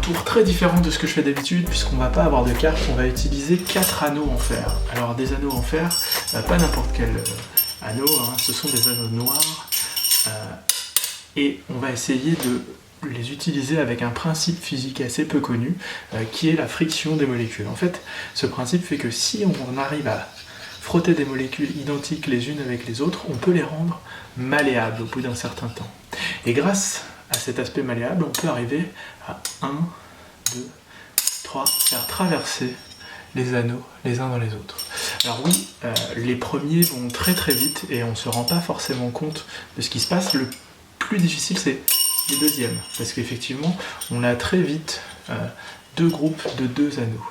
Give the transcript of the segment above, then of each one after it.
tour très différent de ce que je fais d'habitude, puisqu'on va pas avoir de carte, on va utiliser 4 anneaux en fer. Alors des anneaux en fer, pas n'importe quel anneau, hein, ce sont des anneaux noirs, et on va essayer de les utiliser avec un principe physique assez peu connu, qui est la friction des molécules. En fait, ce principe fait que si on arrive à frotter des molécules identiques les unes avec les autres, on peut les rendre malléables au bout d'un certain temps. Et grâce à cet aspect malléable, on peut arriver à 1, 2, 3, faire traverser les anneaux les uns dans les autres. Alors oui, les premiers vont très très vite et on ne se rend pas forcément compte de ce qui se passe. Le plus difficile, c'est les deuxièmes, parce qu'effectivement, on a très vite 2 groupes de 2 anneaux.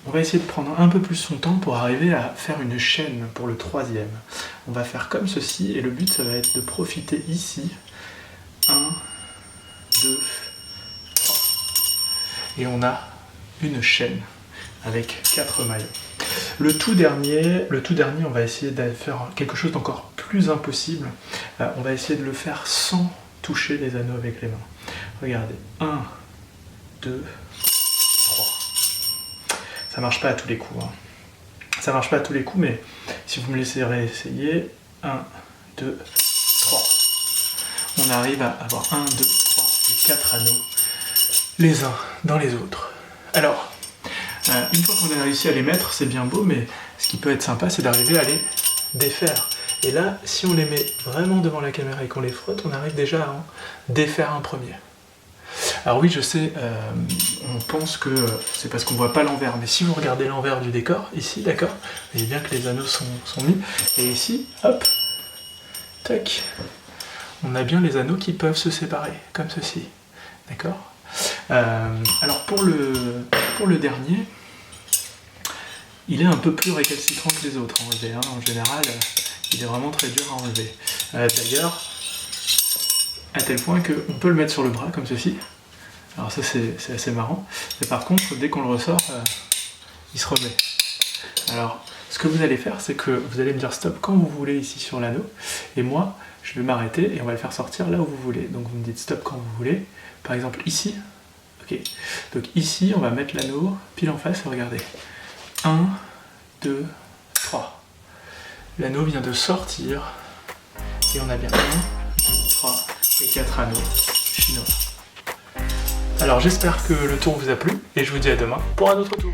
On va essayer de prendre un peu plus son temps pour arriver à faire une chaîne pour le 3e. On va faire comme ceci, et le but, ça va être de profiter ici. 1, 2, 3. Et on a une chaîne avec 4 maillons. Le tout dernier, on va essayer de faire quelque chose d'encore plus impossible. On va essayer de le faire sans toucher les anneaux avec les mains. Regardez, 1, 2, 3. Ça marche pas à tous les coups. Hein. Ça marche pas à tous les coups, mais si vous me laissez réessayer, 1, 2, 3. On arrive à avoir 1, 2, 3 et 4 anneaux, les uns dans les autres. Alors, une fois qu'on a réussi à les mettre, c'est bien beau, mais ce qui peut être sympa, c'est d'arriver à les défaire. Et là, si on les met vraiment devant la caméra et qu'on les frotte, on arrive déjà à en défaire un premier. Alors oui, je sais, on pense que c'est parce qu'on voit pas l'envers, mais si vous regardez l'envers du décor, ici, d'accord, vous voyez bien que les anneaux sont mis, et ici, hop, tac, on a bien les anneaux qui peuvent se séparer, comme ceci, d'accord. Alors pour le dernier, il est un peu plus récalcitrant que les autres à enlever, hein. En général, il est vraiment très dur à enlever. D'ailleurs, à tel point qu'on peut le mettre sur le bras comme ceci. Alors ça c'est assez marrant. Mais par contre, dès qu'on le ressort, il se remet. Alors, ce que vous allez faire, c'est que vous allez me dire stop quand vous voulez ici sur l'anneau. Et moi, je vais m'arrêter et on va le faire sortir là où vous voulez. Donc vous me dites stop quand vous voulez. Par exemple ici. Ok. Donc ici, on va mettre l'anneau pile en face et regardez. 1, 2, 3. L'anneau vient de sortir. Et on a bien 1, 2, 3 et 4 anneaux chinois. Alors j'espère que le tour vous a plu et je vous dis à demain pour un autre tour.